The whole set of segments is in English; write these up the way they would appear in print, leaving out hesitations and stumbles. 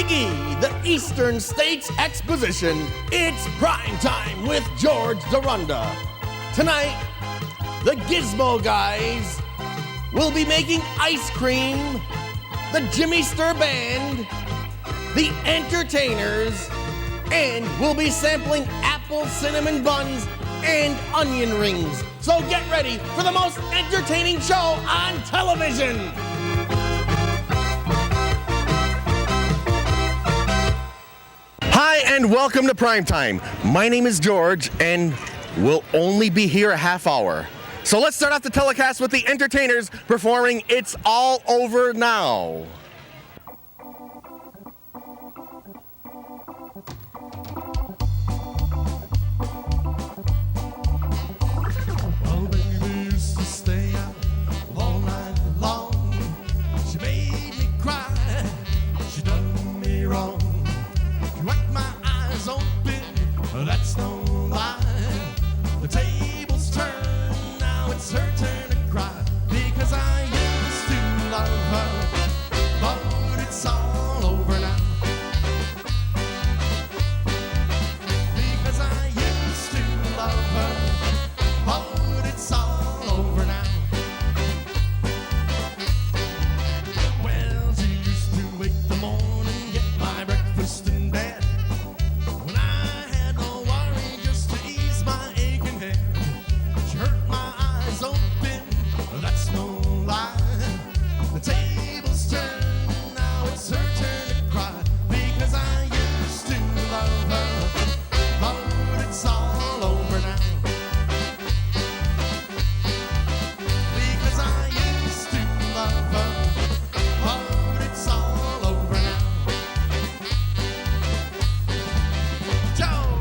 E, the Eastern States Exposition, it's prime time with George Dorunda. Tonight, the GIZMO guys will be making ice cream, the Jimmy STURR Band, the entertainers, and we'll be sampling apple cinnamon buns and onion rings. So get ready for the most entertaining show on television. Hi, and welcome to Primetime. My name is George, and we'll only be here a half hour. So let's start off the telecast with the entertainers performing It's All Over Now. Well, baby used to stay out all night long. She made me cry, she done me wrong. She whacked my eyes open, that's no lie. The tables turn, now it's her turn to cry. Because I used to love her, but it's all over now. Because I used to love her, but it's all over now. Well, she used to wake the morning, get my breakfast in bed. When I had no worry just to ease my aching head. She hurt my eyes open, that's no lie. The tables turn, now it's her turn to cry. Because I used to love her, but it's all over now. Because I used to love her, but it's all over now. Joe!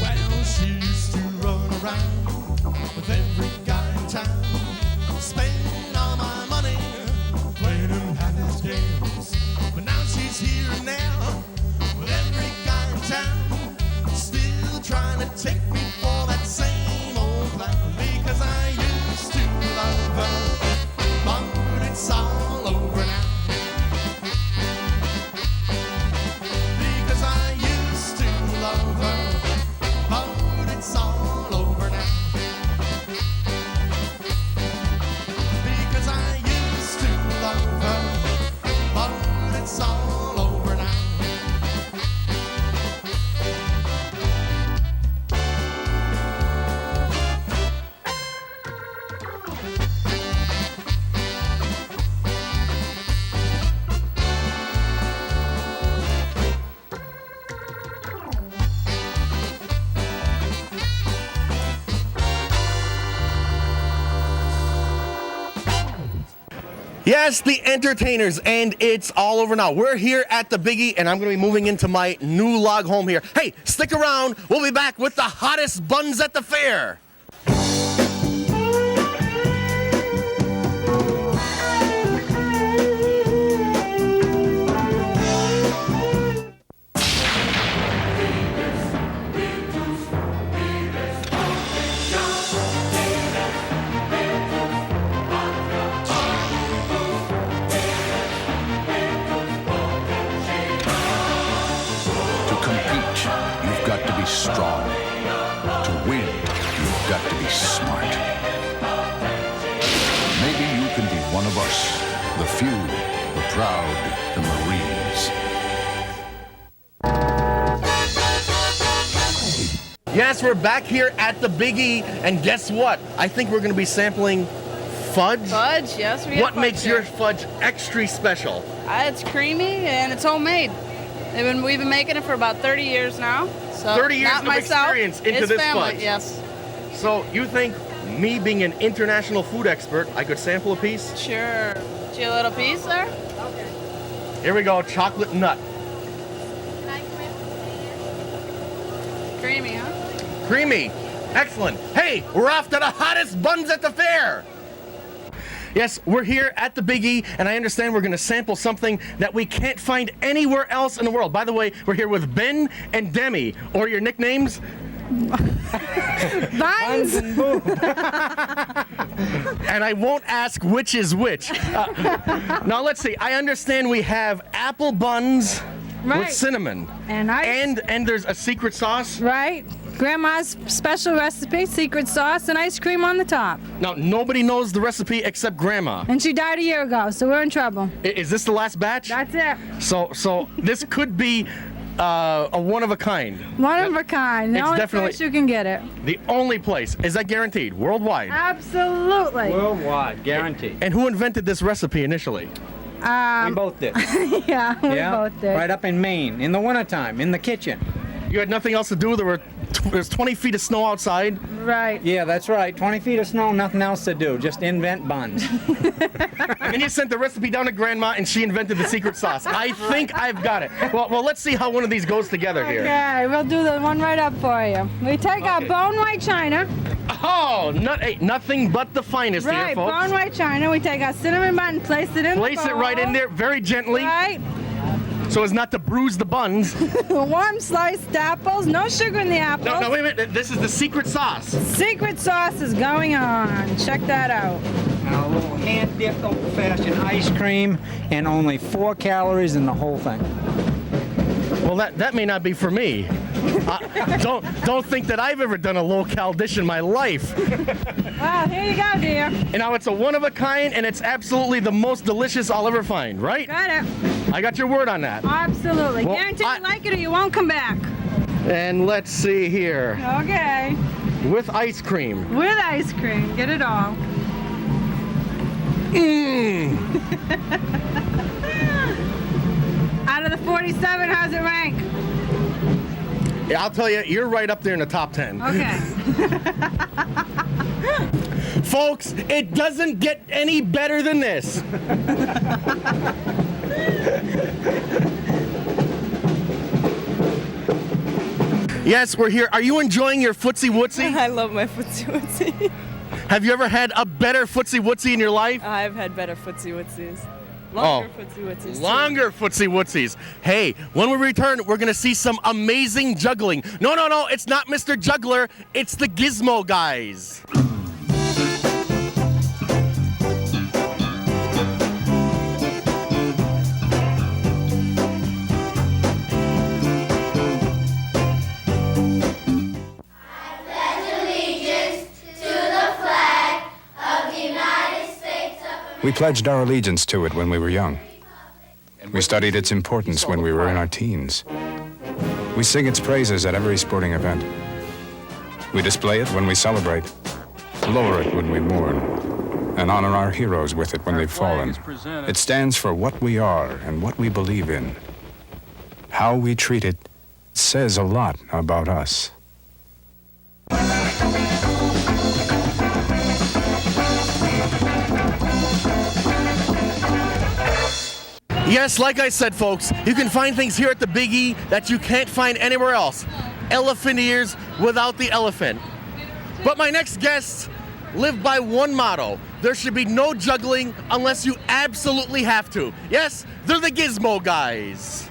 Well, she used to run around with every guy in town, spend all my money playing them happy games. But now she's here and now with every guy in town, still trying to take me for that same old clown. Because I used to love her, but it's all over now. Because I used to love her, but it's all over now. Because I used to love her, but it's all over now. Yes, the entertainers, and it's all over now. We're here at the Biggie, and I'm going to be moving into my new log home here. Hey, stick around. We'll be back with the hottest buns at the fair. To compete, you've got to be strong. To win, you've got to be smart. Maybe you can be one of us, the few, the proud, the Marines. Yes, we're back here at the Biggie, and guess what? I think we're going to be sampling fudge. Fudge, yes, we have What fudge makes here. your fudge extra special? It's creamy and it's homemade. We've been making it for about 30 years now. So 30 years not of myself, experience into it's this family, fudge. yes. So you think me being an international food expert, I could sample a piece? Sure. Do you a little piece there? Here we go, chocolate nut. Creamy, huh? Creamy. Excellent. Hey, we're off to the hottest buns at the fair. Yes, we're here at the Big E, and I understand we're going to sample something that we can't find anywhere else in the world. By the way, we're here with Ben and Demi, or your nicknames? Buns. And I won't ask which is which. Now let's see. I understand we have apple buns with Right. cinnamon, And ice. and there's a secret sauce. Right. Grandma's special recipe, secret sauce, and ice cream on the top. Now nobody knows the recipe except Grandma. And she died a year ago, so we're in trouble. Is this the last batch? That's it. So this could be a one of a kind. One of a kind. The It's only definitely- place you can get it. The only place. Is that guaranteed? Worldwide? Absolutely. Worldwide, guaranteed. And who invented this recipe initially? We both did. Yeah, we both did. Right up in Maine, in the wintertime, in the kitchen. You had nothing else to do. There's 20 feet of snow outside. Right. Yeah, that's right. 20 feet of snow, nothing else to do. Just invent buns. And then you sent the recipe down to Grandma, and she invented the secret sauce. I think I've got it. Well, let's see how one of these goes together here. Okay, we'll do the one right up for you. We take our Okay. bone white china. Oh, nothing but the finest here, Right, folks. bone white china. We take our cinnamon bun, place it in Place the it right in there very gently, Right. so as not to bruise the buns. Warm sliced apples. No sugar in the apples. No, wait a minute. This is the secret sauce. Secret sauce is going on. Check that out. Now, a little hand-dipped old-fashioned ice cream, and only 4 calories in the whole thing. Well, that may not be for me. Don't think that I've ever done a low-cal dish in my life. Well, here you go, dear. And now it's a one of a kind, and it's absolutely the most delicious I'll ever find, right? Got it. I got your word on that. Absolutely. Well, Guarantee you like it or you won't come back. And let's see here. Okay. With ice cream. With ice cream. Get it all. Mmm. Out of the 47, how's it rank? Yeah, I'll tell you, you're right up there in the top 10. Okay. Folks, it doesn't get any better than this. Yes, we're here. Are you enjoying your Footsie Wootsie? I love my Footsie Wootsie. Have you ever had a better Footsie Wootsie in your life? I've had better Footsie Wootsies. Longer Footsie Wootsies. too. Longer Footsie Wootsies. Hey, when we return, we're gonna see some amazing juggling. No, it's not Mr. Juggler, it's the Gizmo guys. We pledged our allegiance to it when we were young. We studied its importance when we were in our teens. We sing its praises at every sporting event. We display it when we celebrate, lower it when we mourn, and honor our heroes with it when they've fallen. It stands for what we are and what we believe in. How we treat it says a lot about us. Yes, like I said, folks, you can find things here at the Big E that you can't find anywhere else. Elephant ears without the elephant. But my next guests live by one motto. There should be no juggling unless you absolutely have to. Yes, they're the Gizmo guys.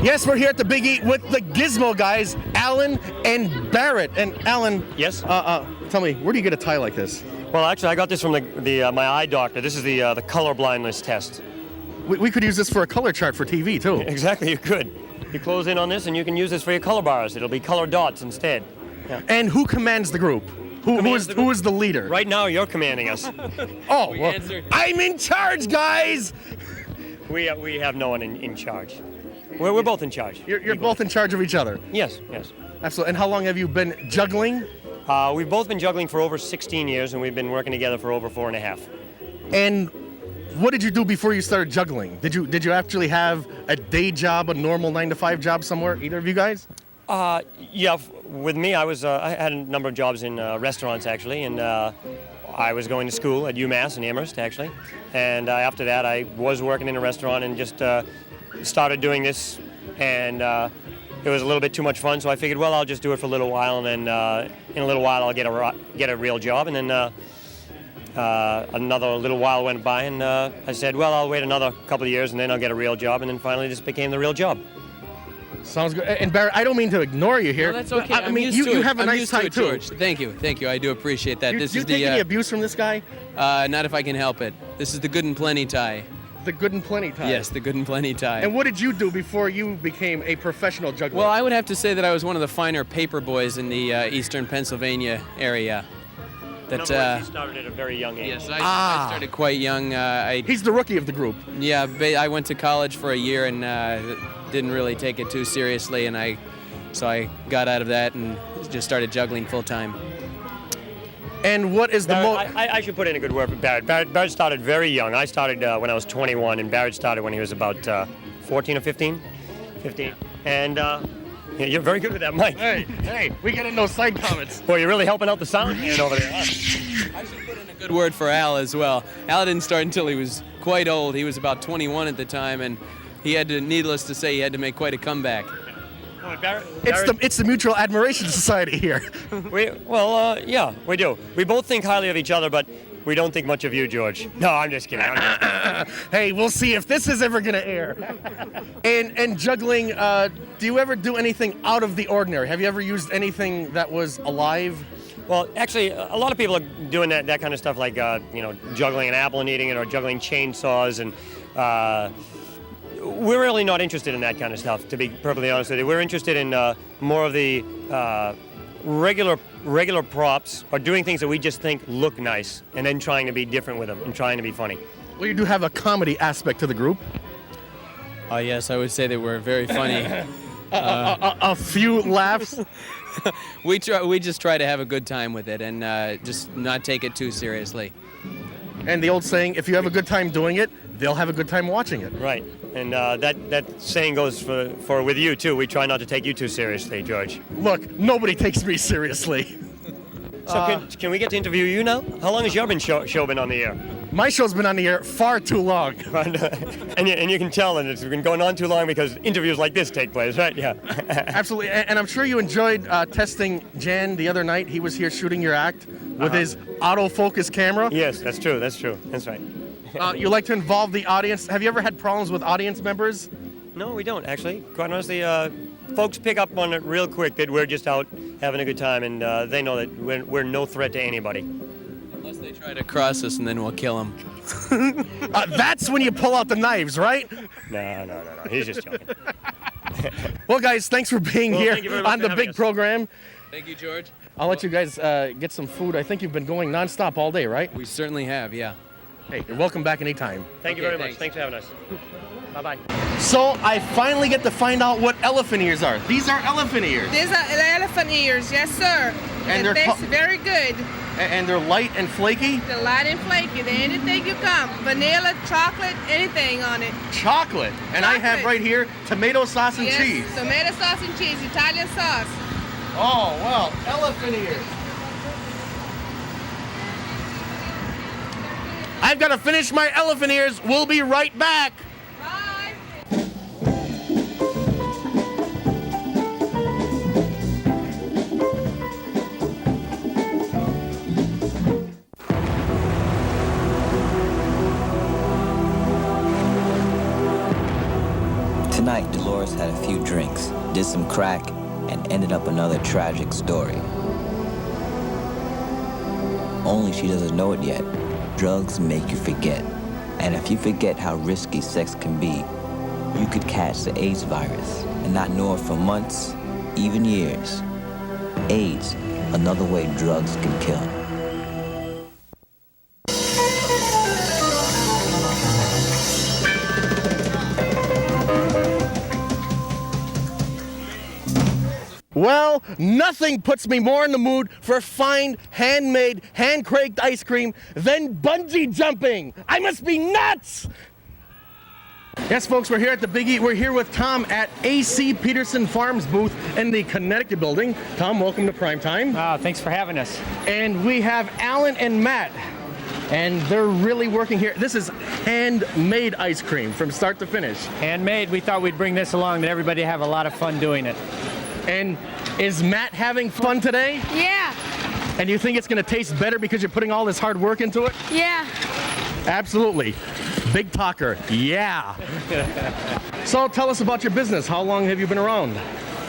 Yes, we're here at the Big E with the Gizmo guys, Alan and Barrett. And Alan, Yes? tell me, where do you get a tie like this? Well, actually, I got this from my eye doctor. This is the color blindness test. We could use this for a color chart for TV, too. Exactly, you could. You close in on this, and you can use this for your color bars. It'll be color dots instead. Yeah. And who commands the group? Who is the leader? Right now, you're commanding us. Oh, well, I'm in charge, guys! We have no one in charge. We're both in charge. You're both in charge of each other. Yes. Absolutely. And how long have you been juggling? We've both been juggling for over 16 years, and we've been working together for over 4.5. And what did you do before you started juggling? Did you actually have a day job, a normal 9-to-5 job somewhere? Either of you guys? Yeah. With me, I had a number of jobs in restaurants actually, and I was going to school at UMass in Amherst actually, and after that, I was working in a restaurant and just started doing this, and it was a little bit too much fun, so I figured, well, I'll just do it for a little while, and then in a little while I'll get a real job. And then another little while went by, and I said, well, I'll wait another couple of years, and then I'll get a real job. And then finally this became the real job. Sounds good. And Barrett, I don't mean to ignore you here. No, that's okay. I mean, you have a nice tie, too. George. Thank you. I do appreciate that. Do you take any abuse from this guy? Not if I can help it. This is the good and plenty tie. The good and plenty tie? Yes, the good and plenty tie. And what did you do before you became a professional juggler? Well, I would have to say that I was one of the finer paper boys in the eastern Pennsylvania area. In other words, you started at a very young age. Yes, I started quite young. He's the rookie of the group. Yeah, I went to college for a year and didn't really take it too seriously, and so I got out of that and just started juggling full time. And what is the I should put in a good word for Barrett. Barrett started very young. I started when I was 21, and Barrett started when he was about 14 or 15. 15. And yeah, you're very good with that mic. Hey, we get in those side comments. Well, you're really helping out the sound man over there. I should put in a good word for Al as well. Al didn't start until he was quite old. He was about 21 at the time, and he had to, needless to say, he had to make quite a comeback. It's the Mutual Admiration Society here. Yeah, we do. We both think highly of each other, but we don't think much of you, George. No, I'm just kidding. Hey, we'll see if this is ever going to air. And juggling, do you ever do anything out of the ordinary? Have you ever used anything that was alive? Well, actually, a lot of people are doing that kind of stuff, like juggling an apple and eating it, or juggling chainsaws, and we're really not interested in that kind of stuff, to be perfectly honest with you. We're interested in more of the regular props, or doing things that we just think look nice, and then trying to be different with them and trying to be funny. Well, you do have a comedy aspect to the group. Yes, I would say that we're very funny. A few laughs. We just try to have a good time with it and just not take it too seriously. And the old saying, if you have a good time doing it, they'll have a good time watching it. Right, and that saying goes for with you too. We try not to take you too seriously, George. Look, nobody takes me seriously. So can we get to interview you now? How long has your show been on the air? My show's been on the air far too long. and you can tell that it's been going on too long because interviews like this take place, right? Yeah. Absolutely, and I'm sure you enjoyed testing Jan the other night. He was here shooting your act with his autofocus camera. Yes, that's true, that's right. You like to involve the audience. Have you ever had problems with audience members? No, we don't, actually. Quite honestly, folks pick up on it real quick that we're just out having a good time, and they know that we're no threat to anybody. Unless they try to cross us, and then we'll kill them. That's when you pull out the knives, right? No. He's just joking. Well, guys, thanks for being here on the big program. Thank you, George. I'll let you guys get some food. I think you've been going nonstop all day, right? We certainly have, yeah. Hey, you're welcome back anytime. Thank you very much. Thanks for having us. Bye-bye. So I finally get to find out what elephant ears are. These are elephant ears. These are elephant ears, yes, sir. And they taste very good. And they're light and flaky? They're light and flaky. They're anything you come. Vanilla, chocolate, anything on it. Chocolate. And I have right here tomato sauce and cheese. Tomato sauce and cheese, Italian sauce. Oh, well, elephant ears. I've got to finish my elephant ears. We'll be right back. Bye. Tonight, Dolores had a few drinks, did some crack, and ended up another tragic story. Only she doesn't know it yet. Drugs make you forget. And if you forget how risky sex can be, you could catch the AIDS virus and not know it for months, even years. AIDS, another way drugs can kill. Well, nothing puts me more in the mood for fine, handmade, hand-cranked ice cream than bungee jumping. I must be nuts! Yes, folks, we're here at the Big E. We're here with Tom at AC Petersen Farms booth in the Connecticut building. Tom, welcome to Primetime. Thanks for having us. And we have Alan and Matt. And they're really working here. This is handmade ice cream from start to finish. Handmade. We thought we'd bring this along, that everybody have a lot of fun doing it. And is Matt having fun today? Yeah. And you think it's going to taste better because you're putting all this hard work into it? Yeah. Absolutely. Big talker. Yeah. So tell us about your business. How long have you been around?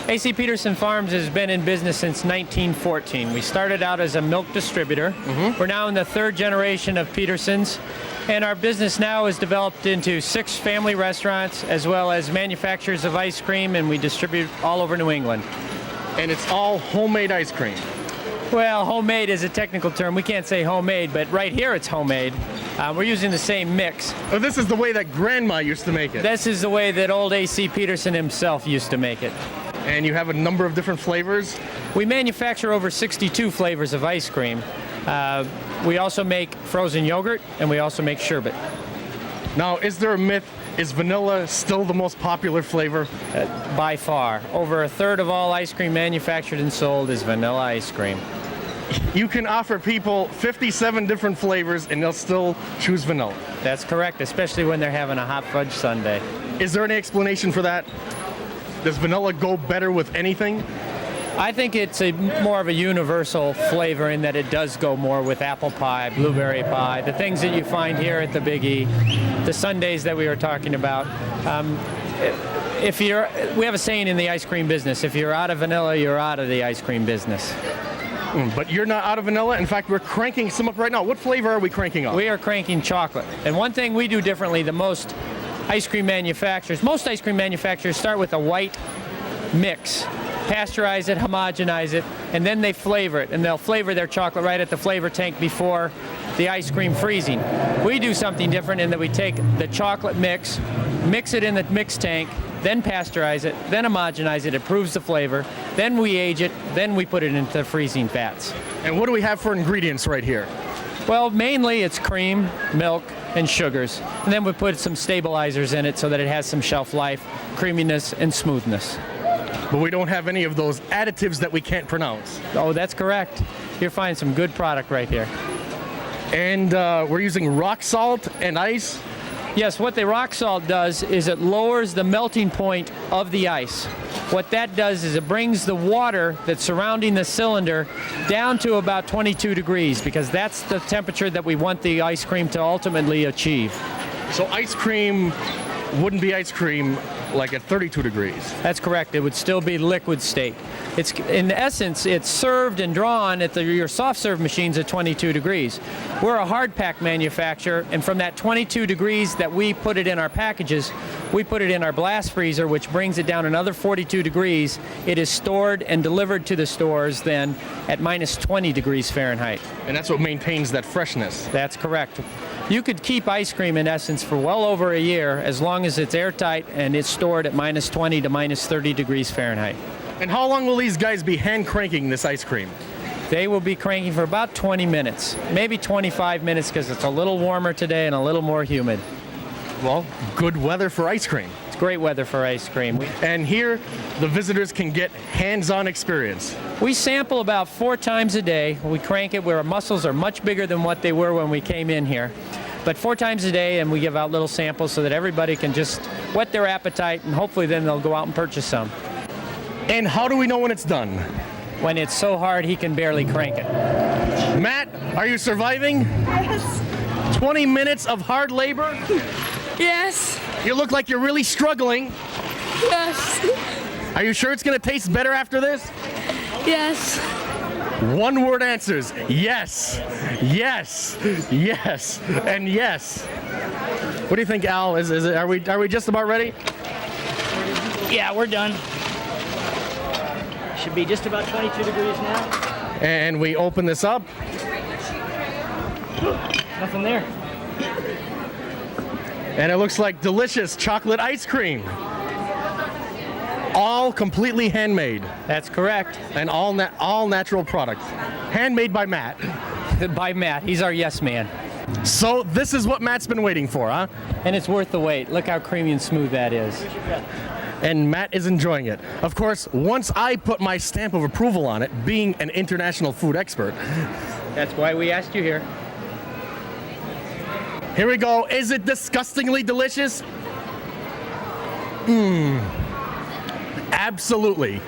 AC Petersen Farms has been in business since 1914. We started out as a milk distributor. We're now in the third generation of Petersens, and our business now is developed into 6 family restaurants as well as manufacturers of ice cream, and we distribute all over New England. And it's all homemade ice cream. Well, homemade is a technical term. We can't say homemade, but right here it's homemade. We're using the same mix. Oh, this is the way that Grandma used to make it. This is the way that old AC Petersen himself used to make it. And you have a number of different flavors? We manufacture over 62 flavors of ice cream. We also make frozen yogurt, and we also make sherbet. Now, is there a myth? Is vanilla still the most popular flavor? By far. Over a third of all ice cream manufactured and sold is vanilla ice cream. You can offer people 57 different flavors and they'll still choose vanilla. That's correct, especially when they're having a hot fudge sundae. Is there any explanation for that? Does vanilla go better with anything? I think it's more of a universal flavor in that it does go more with apple pie, blueberry pie, the things that you find here at the Big E, the sundaes that we were talking about. We have a saying in the ice cream business, if you're out of vanilla, you're out of the ice cream business. But you're not out of vanilla. In fact, we're cranking some up right now. What flavor are we cranking up? We are cranking chocolate. And one thing we do differently than most ice cream manufacturers start with a white mix, pasteurize it, homogenize it, and then they flavor it. And they'll flavor their chocolate right at the flavor tank before the ice cream freezing. We do something different in that we take the chocolate mix it in the mix tank, then pasteurize it, then homogenize it, improves the flavor, then we age it, then we put it into the freezing vats. And what do we have for ingredients right here? Well, mainly it's cream, milk, and sugars. And then we put some stabilizers in it so that it has some shelf life, creaminess, and smoothness. But we don't have any of those additives that we can't pronounce. Oh, that's correct. You'll find some good product right here. And we're using rock salt and ice? Yes, what the rock salt does is it lowers the melting point of the ice. What that does is it brings the water that's surrounding the cylinder down to about 22 degrees because that's the temperature that we want the ice cream to ultimately achieve. So ice cream wouldn't be ice cream like at 32 degrees? That's correct. It would still be liquid state. It's, in essence, it's served and drawn at your soft serve machines at 22 degrees. We're a hard pack manufacturer, and from that 22 degrees that we put it in our packages, we put it in our blast freezer, which brings it down another 42 degrees. It is stored and delivered to the stores then at minus 20 degrees Fahrenheit. And that's what maintains that freshness? That's correct. You could keep ice cream in essence for well over a year as long as it's airtight and it's stored at minus 20 to minus 30 degrees Fahrenheit. And how long will these guys be hand cranking this ice cream? They will be cranking for about 20 minutes, maybe 25 minutes because it's a little warmer today and a little more humid. Well, good weather for ice cream. It's great weather for ice cream. And here, the visitors can get hands-on experience. We sample about 4 times a day. We crank it where our muscles are much bigger than what they were when we came in here. But 4 times a day, and we give out little samples so that everybody can just whet their appetite, and hopefully then they'll go out and purchase some. And how do we know when it's done? When it's so hard he can barely crank it. Matt, are you surviving? Yes. 20 minutes of hard labor? Yes. You look like you're really struggling. Yes. Are you sure it's going to taste better after this? Yes. One-word answers. Yes, yes, yes, and yes. What do you think, Al? Are we just about ready? Yeah, we're done. Should be just about 22 degrees now. And we open this up. Nothing there. And it looks like delicious chocolate ice cream. All completely handmade. That's correct. And all natural products. Handmade by Matt. By Matt. He's our yes man. So this is what Matt's been waiting for, huh? And it's worth the wait. Look how creamy and smooth that is. And Matt is enjoying it. Of course, once I put my stamp of approval on it, being an international food expert. That's why we asked you here. Here we go. Is it disgustingly delicious? Absolutely.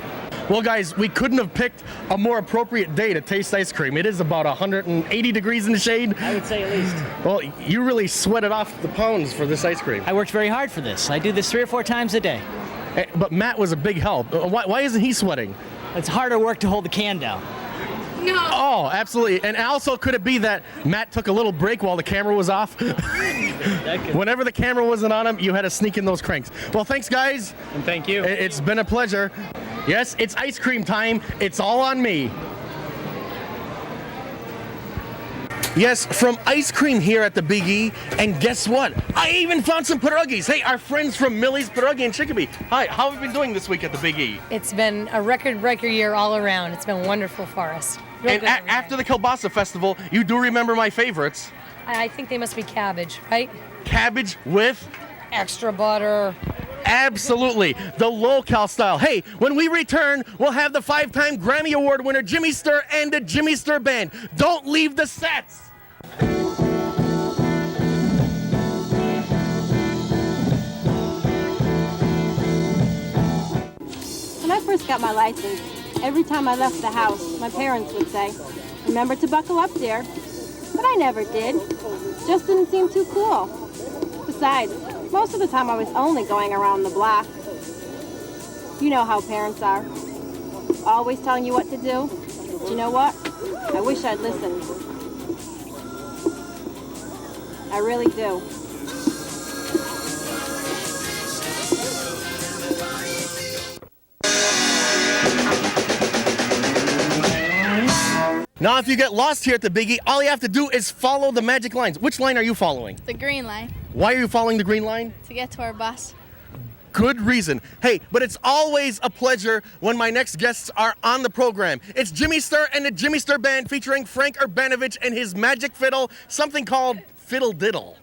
Well, guys, we couldn't have picked a more appropriate day to taste ice cream. It is about 180 degrees in the shade. I would say at least. Well, you really sweated off the pounds for this ice cream. I worked very hard for this. I do this 3 or 4 times a day. But Matt was a big help. Why isn't he sweating? It's harder work to hold the can down. No. Oh, absolutely. And also, could it be that Matt took a little break while the camera was off? Whenever the camera wasn't on him, you had to sneak in those cranks. Well, thanks, guys. And thank you. It's been a pleasure. Yes, it's ice cream time. It's all on me. Yes, from ice cream here at the Big E, and guess what? I even found some pierogies. Hey, our friends from Millie's Pierogi in Chicopee. Hi, how have you been doing this week at the Big E? It's been a record-breaker year all around. It's been wonderful for us. And after the Kielbasa Festival, you do remember my favorites. I think they must be cabbage, right? Cabbage with? Extra butter. Absolutely, the low-cal style. Hey, when we return, we'll have the 5-time Grammy Award winner Jimmy Sturr and the Jimmy Sturr Band. Don't leave the sets. When I first got my license, every time I left the house, my parents would say, "Remember to buckle up, dear." But I never did. Just didn't seem too cool. Besides, most of the time I was only going around the block. You know how parents are. Always telling you what to do. But you know what? I wish I'd listened. I really do. Now, if you get lost here at the Big E, all you have to do is follow the magic lines. Which line are you following? The green line. Why are you following the green line? To get to our bus. Good reason. Hey, but it's always a pleasure when my next guests are on the program. It's Jimmy Sturr and the Jimmy Sturr Band featuring Frank Urbanovich and his magic fiddle, something called Fiddle Diddle.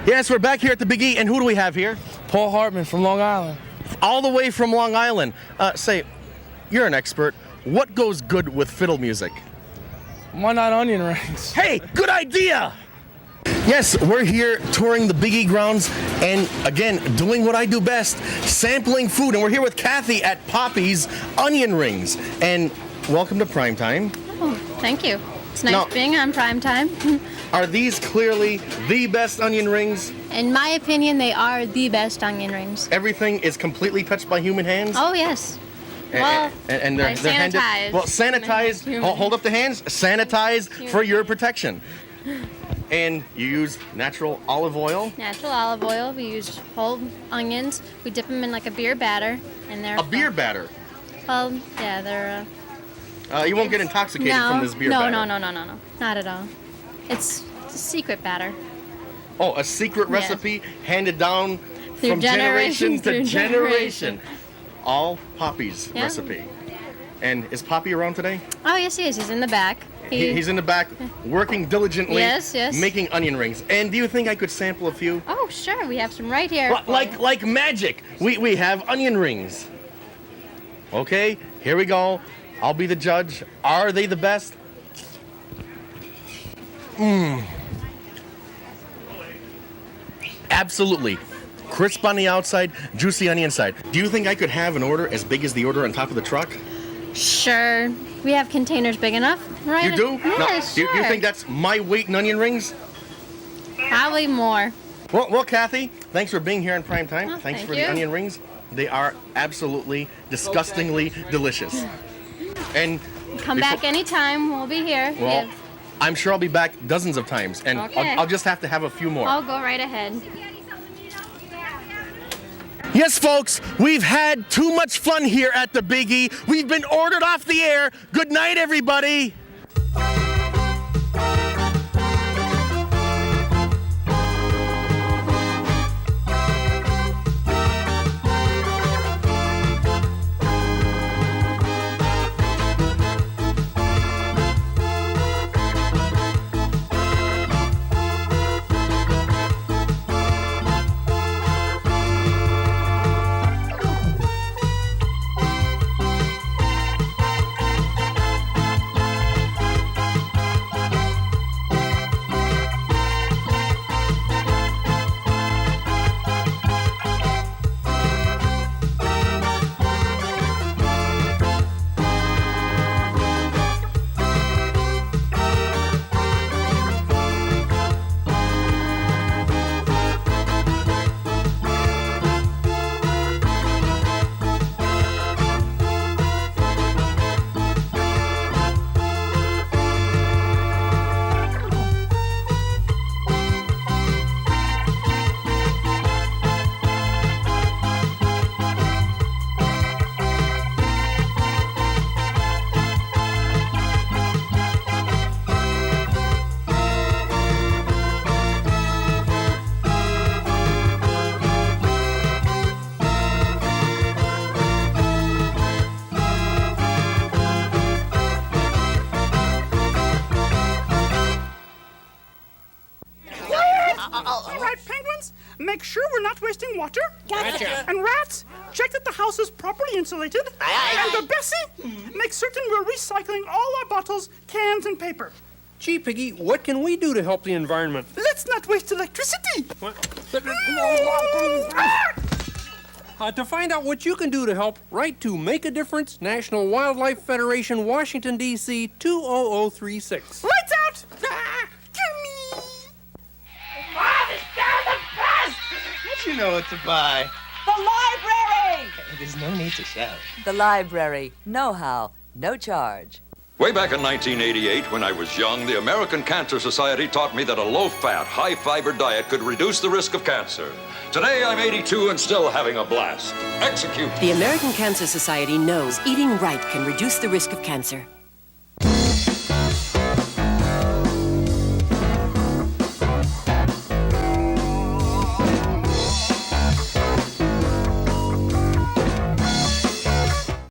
Yes, we're back here at the Big E, and who do we have here? Paul Hartman from Long Island. All the way from Long Island. Say, you're an expert. What goes good with fiddle music? Why not onion rings? Hey, good idea! Yes, we're here touring the Big E grounds and, again, doing what I do best, sampling food. And we're here with Kathy at Poppie's Onion Rings. And welcome to Primetime. Oh, thank you. It's nice being on Primetime. Are these clearly the best onion rings? In my opinion, they are the best onion rings. Everything is completely touched by human hands? Oh, yes. Well, and they're sanitized. handed. Well, sanitized. Hold up the hands. Sanitized for your protection. And you use natural olive oil. Natural olive oil. We use whole onions. We dip them in like a beer batter, and they're beer batter. Well, yeah, they're. You won't get intoxicated from this beer batter. No, not at all. It's a secret batter. Oh, a secret recipe handed down through from generation to through generation. All Poppie's recipe. And is Poppie around today? Oh, yes, he is. He's in the back. He's in the back working diligently, yes. making onion rings. And do you think I could sample a few? Oh, sure. We have some right here. Like magic. We have onion rings. Okay, here we go. I'll be the judge. Are they the best? Absolutely. Crisp on the outside, juicy on the inside. Do you think I could have an order as big as the order on top of the truck? Sure. We have containers big enough, right? You do? Yeah, No. sure. Do you think that's my weight in onion rings? Probably more. Well, Kathy, thanks for being here on Prime Time. Oh, thanks thank for you. the onion rings. They are absolutely disgustingly delicious. And Come back anytime. We'll be here. well, I'm sure I'll be back dozens of times, and Okay. I'll just have to have a few more. I'll go right ahead. Yes, folks, we've had too much fun here at the Big E. We've been ordered off the air. Good night, everybody. All right, penguins, make sure we're not wasting water. Gotcha. And rats, check that the house is properly insulated. And Bessie, make certain we're recycling all our bottles, cans, and paper. Gee, Piggy, what can we do to help the environment? Let's not waste electricity. To find out what you can do to help, write to Make a Difference, National Wildlife Federation, Washington, D.C. 20036. Lights out! Don't you know what to buy? The library! There's no need to shout. The library. Know-how. No charge. Way back in 1988, when I was young, the American Cancer Society taught me that a low-fat, high-fiber diet could reduce the risk of cancer. Today, I'm 82 and still having a blast. Execute. The American Cancer Society knows eating right can reduce the risk of cancer.